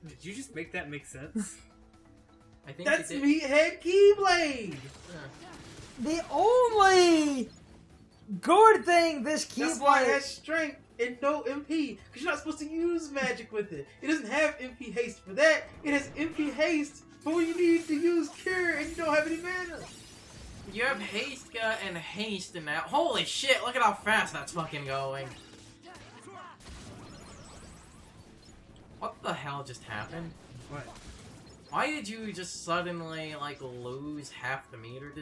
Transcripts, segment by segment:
Did you just make that make sense? I think That's Meathead Keyblade! The only good thing this That's why it Keyblade... has strength and no MP. Because you're not supposed to use magic with it. It doesn't have MP haste for that. It has MP haste for when you need to use cure and you don't have any mana. You have haste and haste in that. Holy shit, look at how fast that's fucking going. What the hell just happened? What? Why did you just suddenly, like, lose half the meter?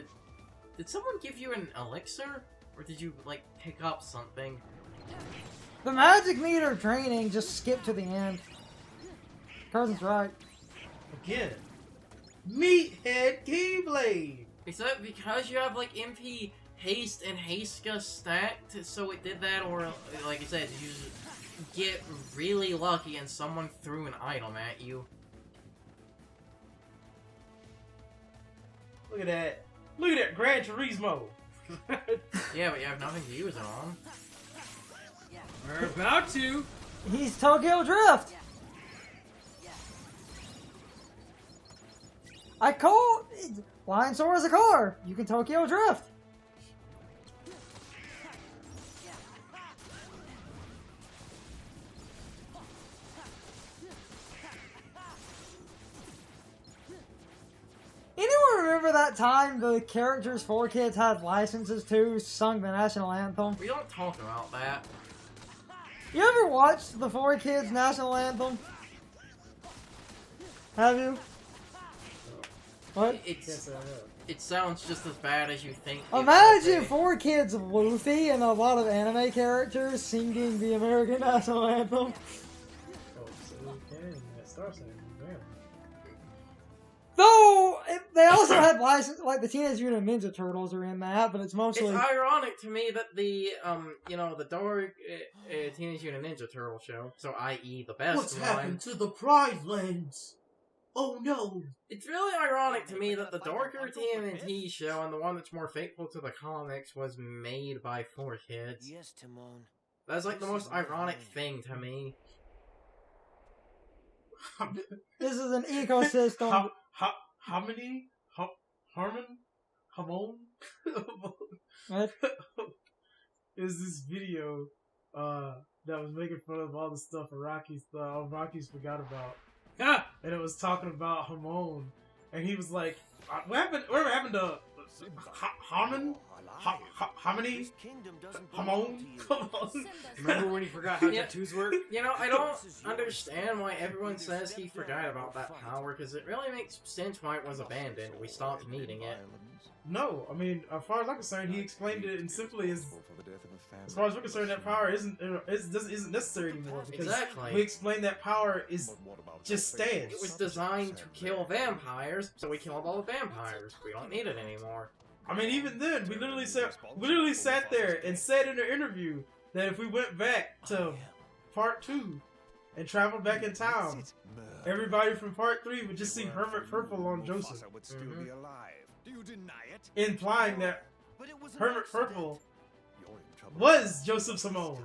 Did someone give you an elixir? Or did you, like, pick up something? The magic meter training just skipped to the end. Cousin's right. Again. Meathead Keyblade! Is that because you have, like, MP haste and hasteska stacked, so it did that? Or, like I said, did you get really lucky and someone threw an item at you? Look at that. Look at that Gran Turismo. Yeah, but you have nothing to use it on. We're about to. He's Tokyo Drift. I call Lion Sword is a car. You can Tokyo Drift. Anyone remember that time the characters 4Kids had licenses to sung the national anthem? We don't talk about that. You ever watched the 4Kids national anthem? Have you? What? It sounds just as bad as you think. Imagine 4Kids Luffy and a lot of anime characters singing the American national anthem. Oh, so we can Star City. Though they also had license, like the Teenage Mutant Ninja Turtles are in that, but it's mostly. It's ironic to me that the the Dark Teenage Mutant Ninja Turtle show, so i.e. the best What's one. happened to the Pride Lands? Oh no! It's really ironic to me that the darker TMNT show and the one that's more faithful to the comics was made by 4Kids. Yes, Timon. That's like the most ironic thing to me. This is an ecosystem. Harmony? Harmon? Hamon? What? Is this video that was making fun of all the stuff Rockies forgot about. Ah! And it was talking about Hamon. And he was like, whatever happened to Harmon? Harmony? Hamon? Remember when he forgot how tattoos work? You know, I don't understand why everyone says he forgot about that power, because it really makes sense why it was abandoned. We stopped needing it. No, I mean, as far as I'm concerned, he explained it in simply as far as we're concerned, that power isn't necessary anymore, because Exactly. we explained that power is just stands. It was designed to kill vampires, so we killed all the vampires. We don't need it anymore. I mean, even then, we literally sat there and said in an interview that if we went back to Part 2 and traveled back in time, everybody from Part 3 would just see Hermit Purple on Joseph. Implying that Hermit Purple was Joseph Simone.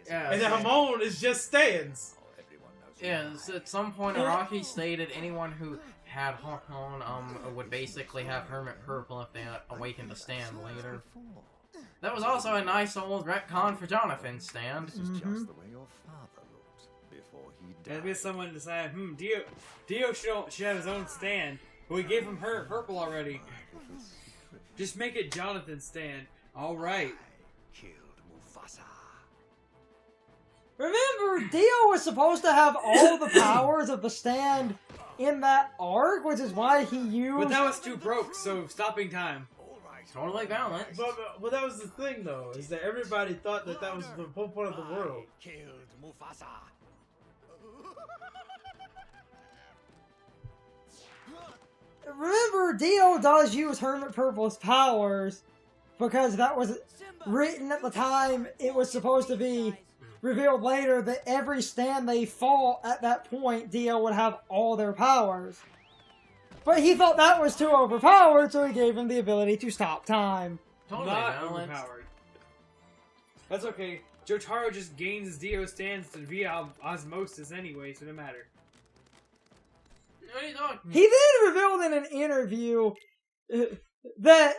Yeah, And that Hamon is just stands. Yeah, so at some point Araki stated anyone who had Hakon would basically have Hermit Purple if they awakened the stand later. That was also a nice old retcon for Jonathan's stand. Maybe someone decided, Dio should have his own stand, but we gave him Hermit Purple already. Just make it Jonathan's stand. Alright. Remember, Dio was supposed to have all the powers of the stand in that arc, which is why he used... But that was too broke, so stopping time. Totally balanced. But that was the thing, though, is that everybody thought that that was the whole point of the world. Remember, Dio does use Hermit Purple's powers because that was written at the time. It was supposed to be revealed later that every stand they fought at that point, Dio would have all their powers. But he thought that was too overpowered, so he gave him the ability to stop time. Totally Not balanced. overpowered. That's okay. Jotaro just gains Dio stands via osmosis anyway, so no matter. What are you talking? He then revealed in an interview that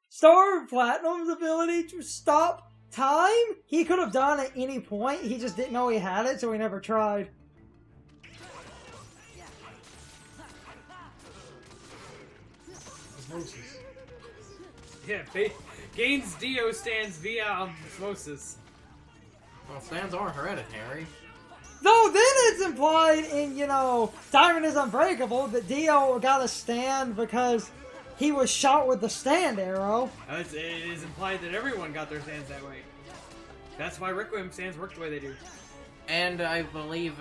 Star Platinum's ability to stop time, he could have done at any point. He just didn't know he had it, so he never tried. Osmosis. Yeah, gains Dio stands via osmosis. Well, stands are hereditary. Though then it's implied in, Diamond is Unbreakable that Dio got a stand because he was shot with the stand arrow. It is implied that everyone got their stands that way. That's why Requiem stands work the way they do. And I believe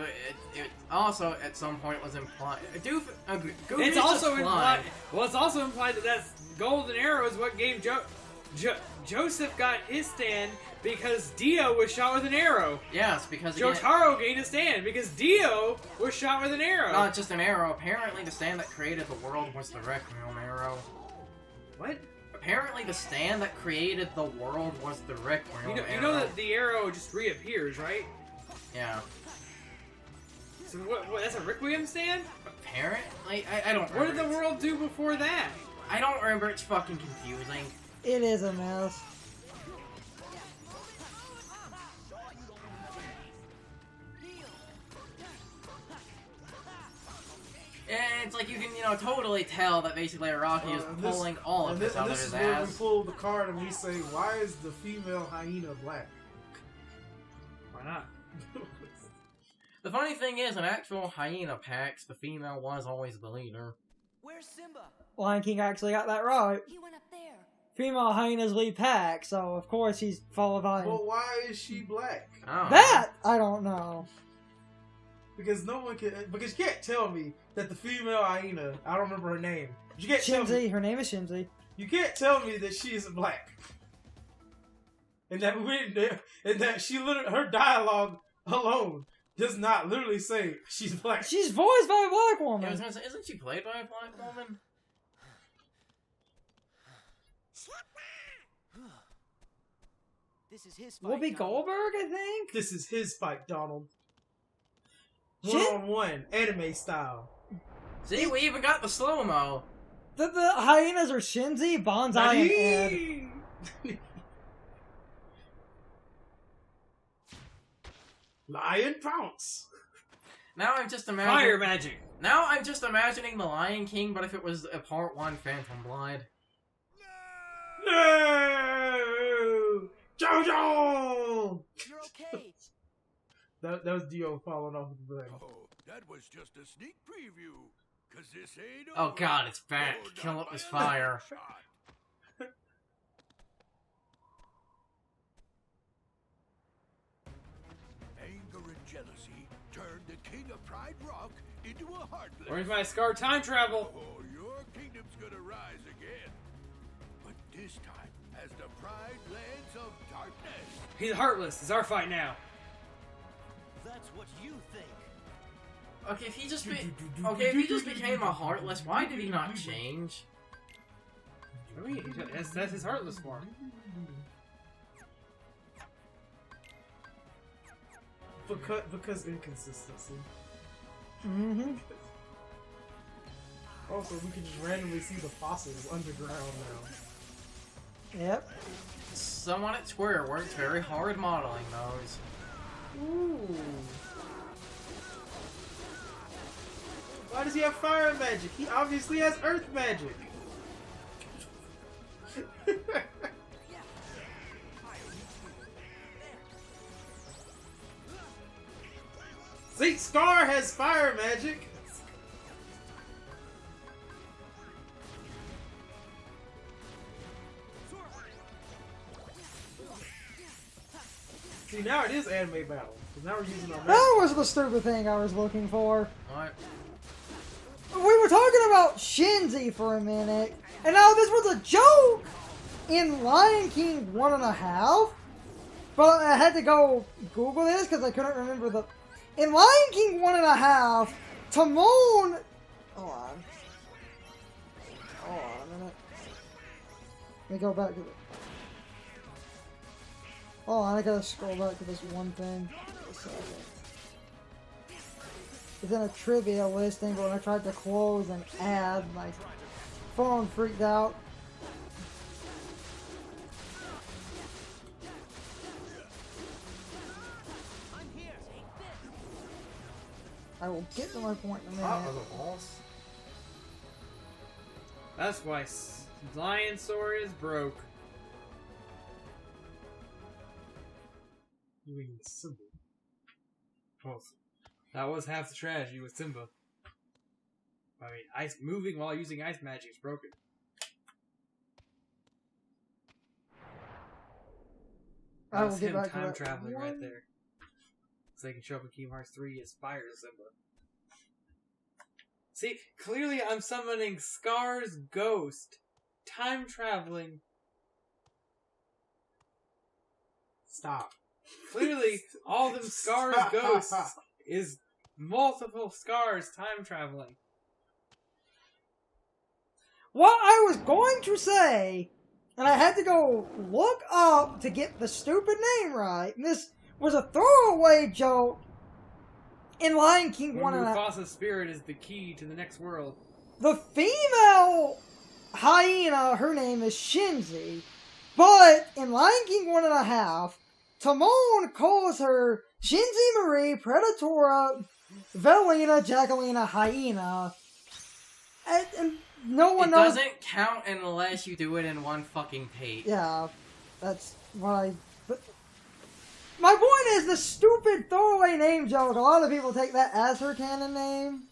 it also at some point was implied. It's also implied. Well, it's also implied that that golden arrow is what gave Joseph got his stand because Dio was shot with an arrow. Yes, because Jotaro gained a stand because Dio was shot with an arrow. Not just an arrow. Apparently, the stand that created the world was the Requiem arrow. What? Apparently, the stand that created the world was the Requiem arrow. You know that the arrow just reappears, right? Yeah. So what? That's a Requiem stand? Apparently, I don't remember. What did the world do before that? I don't remember. It's fucking confusing. It is a mess. And it's like you can, totally tell that basically Araki is pulling all of this out of his ass. This is where we pull the card and we say, why is the female hyena black? Why not? The funny thing is, in actual hyena packs, the female was always the leader. Where's Simba? Lion King actually got that right. He went up there. Female hyenas lead pack, so of course he's followed by. Well, why is she black? That I don't know. Because no one can. Because you can't tell me that the female hyena. I don't remember her name. You can't tell me. Shinzi. Her name is Shinzi. You can't tell me that she is black. And that she literally her dialogue alone does not literally say she's black. She's voiced by a black Yeah, I woman. was gonna say, isn't she played by a black woman? This is his fight. Whoopi Donald. Goldberg, I think. This is his fight, Donald. Shit. 1-on-1, anime style. See, we even got the slow-mo. The hyenas are Shinzi, Bonsai, and Ed. Lion pounce. Now I'm just imagining... Fire magic. Now I'm just imagining the Lion King, but if it was a Part 1 Phantom Blood. No! Jojo! You're okay. That was Dio falling off the thing. Oh, that was just a sneak preview. Cause this ain't Oh over. god, it's back. Oh, Kill not it with by a long fire. shot. Anger and jealousy turned the king of Pride Rock into a heartless. Where's my Scar time travel? Oh, your kingdom's gonna rise again. But this time as the Pride Lands of Darkness. He's heartless. It's our fight now. That's what you think. Okay, if he just became a Heartless, why did he not change? What do you mean? That's his heartless form. Because inconsistency. Mm-hmm. Also, we can just randomly see the fossils underground now. Yep. Someone at Square worked very hard modeling those. Ooh. Why does he have fire magic? He obviously has earth magic. See, Scar has fire magic. See, now it is anime battle. Because now we're using our magic. That was the stupid thing I was looking for. What? We were talking about Shinzi for a minute, and now this was a joke in Lion King 1.5. But I had to go Google this because I couldn't remember the. In Lion King 1.5, Timon. Hold on. Hold on a minute. Let me go back to the. Hold on, I gotta scroll back to this one thing. A second. is in a trivia listing, but when I tried to close an ad, my phone freaked out. I'm here. Take this. I will get to my point in a Oh, minute. the boss. That's why Lion Sword is broke. You mean Simba? Close. That was half the strategy with Simba. I mean, ice moving while using ice magic is broken. I will That's get him back to time that traveling right one. there. So they can show up in Kingdom Hearts 3 as Fire Simba. See, clearly I'm summoning Scar's ghost. Time traveling. Stop. Clearly, all them Scar's ghosts is multiple Scars time traveling. What I was going to say, and I had to go look up to get the stupid name right, and this was a throwaway joke in Lion King When 1 and a Mufasa's spirit is the key to the next world. The female hyena, her name is Shinzi, but in Lion King 1.5, Timon calls her Shinzi Marie Predatora Velina Jacquelina Hyena. And no one It knows. doesn't count unless you do it in one fucking page. Yeah, that's what I. But my point is the stupid throwaway name joke. A lot of people take that as her canon name.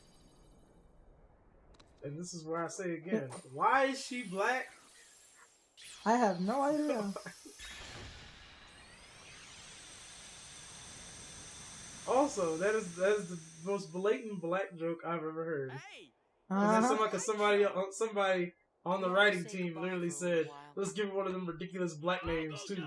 And this is where I say again, why is she black? I have no idea. Also, that is the most blatant black joke I've ever heard. Hey. Because somebody on the writing team literally said, "Let's give her one of them ridiculous black names too."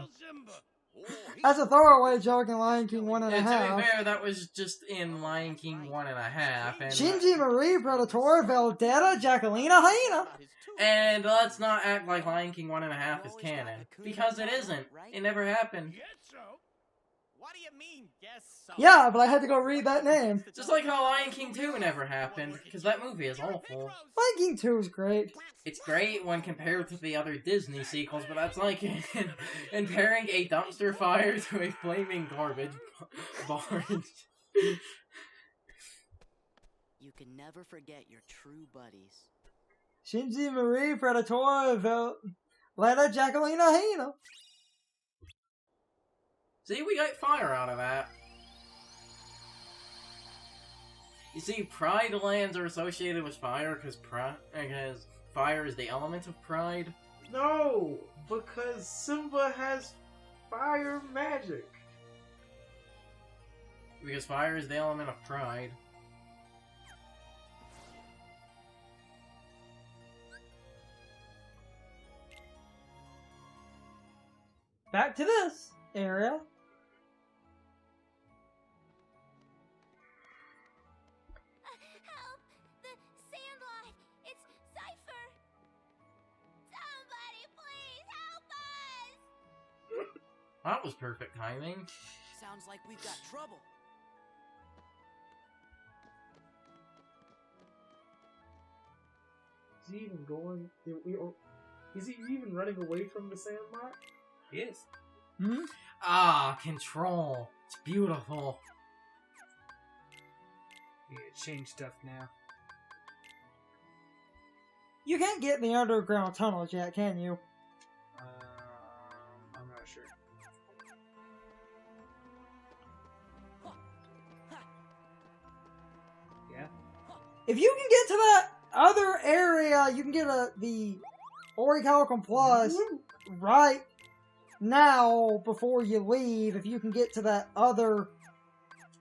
That's a throwaway joke in Lion King And to be 1.5. fair, that was just in Lion King 1.5. And, Shinji Marie Predator Veldetta Jacquelina Hyena. and let's not act like Lion King 1.5 is canon. Because it isn't. It never happened. What do you mean, guess so? Yeah, but I had to go read that name. Just like how Lion King 2 never happened. Because that movie is awful. Lion King 2 is great. It's great when compared to the other Disney sequels, but that's like comparing a dumpster fire to a flaming garbage barge. You can never forget your true buddies. Shinji Marie Predator Veldetta Jacquelina Hyena. See, we got fire out of that. You see, Pride lands are associated with fire because fire is the element of pride. No, because Simba has fire magic. Because fire is the element of pride. Back to this area. Help! The Sandlot! It's Cypher! Somebody please help us! That was perfect timing. Sounds like we've got trouble. Is he even going? Is he even running away from the Sandlot? Yes. Hmm? Ah, control. It's beautiful. You can change stuff now. You can't get in the underground tunnels yet, can you? I'm not sure. Yeah. If you can get to that other area, you can get the Orichalcum Plus right now before you leave. If you can get to that other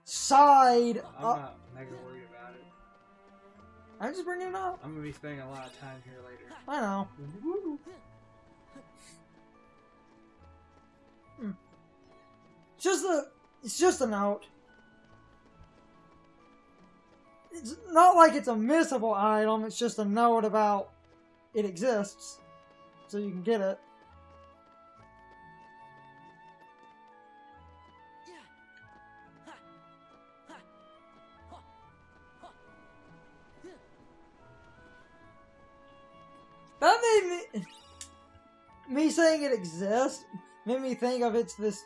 side, I'm not mega worried about it. I'm just bringing it up. I'm gonna be spending a lot of time here later. I know. It's just a note. It's not like it's a missable item, it's just a note about it exists. So you can get it. me saying it exists made me think of it's this,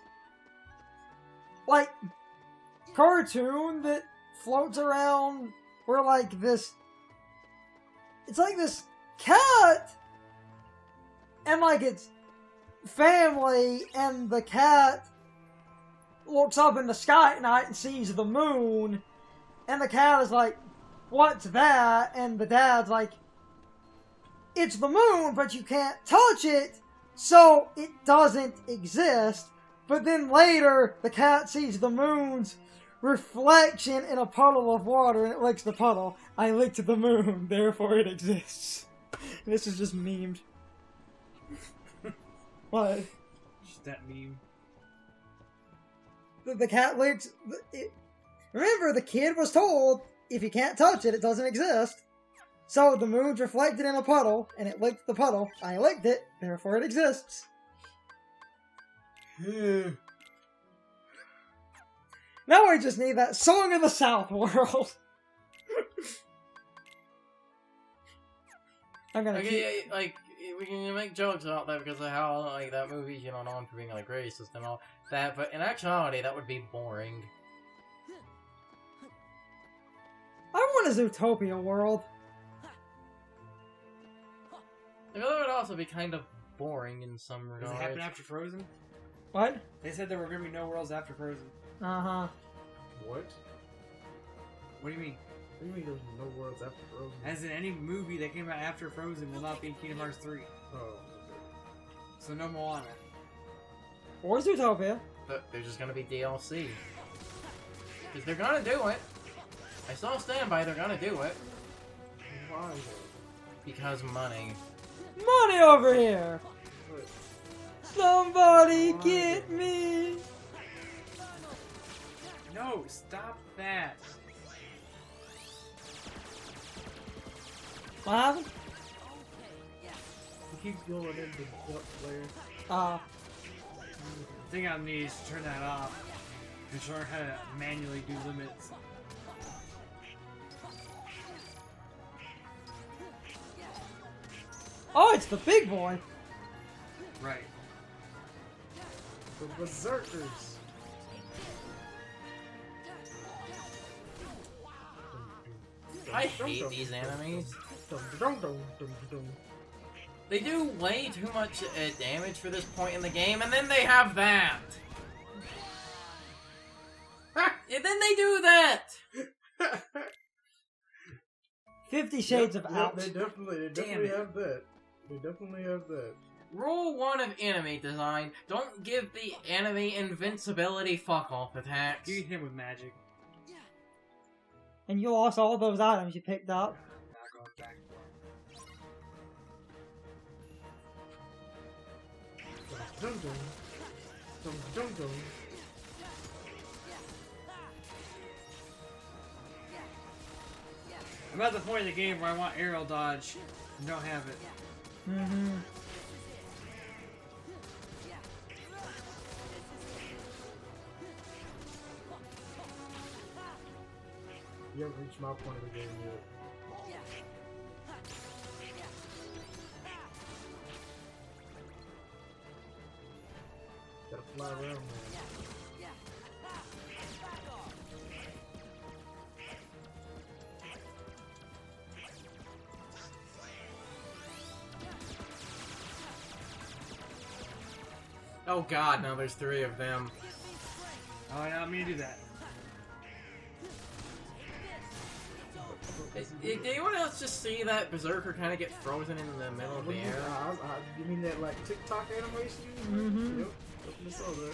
like, cartoon that floats around where, like, this, it's like this cat and, like, its family, and the cat looks up in the sky at night and sees the moon, and the cat is like, what's that? And the dad's like, it's the moon, but you can't touch it, so it doesn't exist. But then later, the cat sees the moon's reflection in a puddle of water, and it licks the puddle. I licked the moon, therefore it exists. This is just memed. What? Just that meme. The cat licked... Remember, the kid was told, if you can't touch it, it doesn't exist. So the moon's reflected in a puddle, and it licked the puddle. I licked it, therefore it exists. Now I just need that Song of the South world. I'm gonna keep... like, we can make jokes about that because of how, like, that movie's, you know, known for being, like, racist and all that, but in actuality, that would be boring. I want a Zootopia world. I feel that would also be kind of boring in some regards. Does it happen after Frozen? What? They said there were going to be no worlds after Frozen. Uh-huh. What? What do you mean? What do you mean there's no worlds after Frozen? As in any movie that came out after Frozen will not be in Kingdom Hearts 3. Oh, So no Moana. Or Zootopia. But there's just gonna be DLC. Because they're gonna do it. I still stand by they're gonna do it. why? Because money. Money over here! What? Somebody get me! No, stop that. What happened? He keeps going into the duck player. The thing I need is to turn that off. And learn how to manually do limits. Oh, it's the big boy! Right. The Berserkers. I hate these enemies. They do way too much damage for this point in the game, and then they have that! And then they do that! 50 Shades of Ouch. They definitely have that. They definitely have that. Rule 1 of enemy design, don't give the enemy invincibility fuck-off attacks. You can hit him with magic. And you lost all those items you picked up. Not going back. Dum dum. Dum dum dum. I'm at the point in the game where I want aerial dodge and don't have it. Mm-hmm. You haven't reached my point of the game yet. Gotta fly around, man. Oh god, now there's 3 of them. Oh, I don't mean to do that. Did anyone else just see that Berserker kind of get frozen in the middle of What the do you, air? you mean that like TikTok animation? Mm-hmm. Yep. I saw that.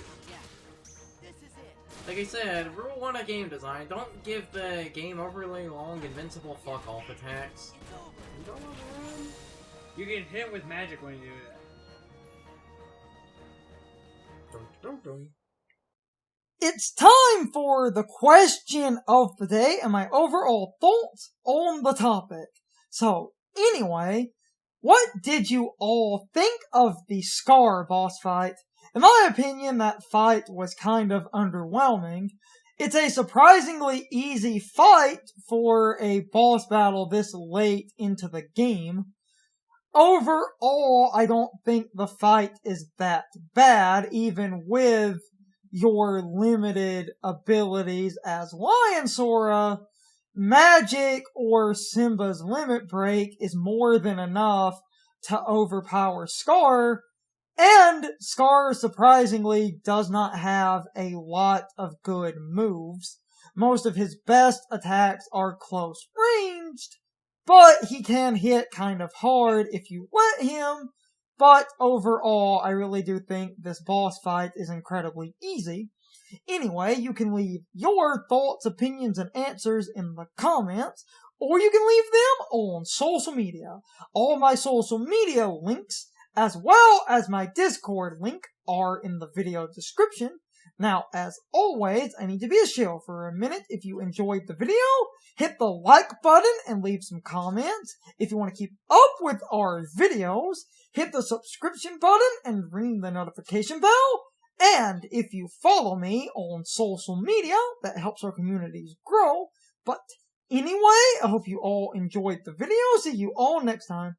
Like I said, rule 1 of game design, don't give the game overly long invincible fuck-off attacks. You can hit him with magic when you do that. Dum, dum, dum. It's time for the question of the day and my overall thoughts on the topic. So, anyway, what did you all think of the Scar boss fight? In my opinion, that fight was kind of underwhelming. It's a surprisingly easy fight for a boss battle this late into the game. overall, I don't think the fight is that bad, even with your limited abilities as Lion Sora. Magic or Simba's Limit Break is more than enough to overpower Scar, and Scar surprisingly does not have a lot of good moves. Most of his best attacks are close ranged, but he can hit kind of hard if you let him. But overall, I really do think this boss fight is incredibly easy. Anyway, you can leave your thoughts, opinions, and answers in the comments, or you can leave them on social media. All my social media links, as well as my Discord link, are in the video description. Now, as always, I need to be a shill for a minute. If you enjoyed the video, hit the like button and leave some comments. If you want to keep up with our videos, hit the subscription button and ring the notification bell. And if you follow me on social media, that helps our communities grow. But anyway, I hope you all enjoyed the video. See you all next time.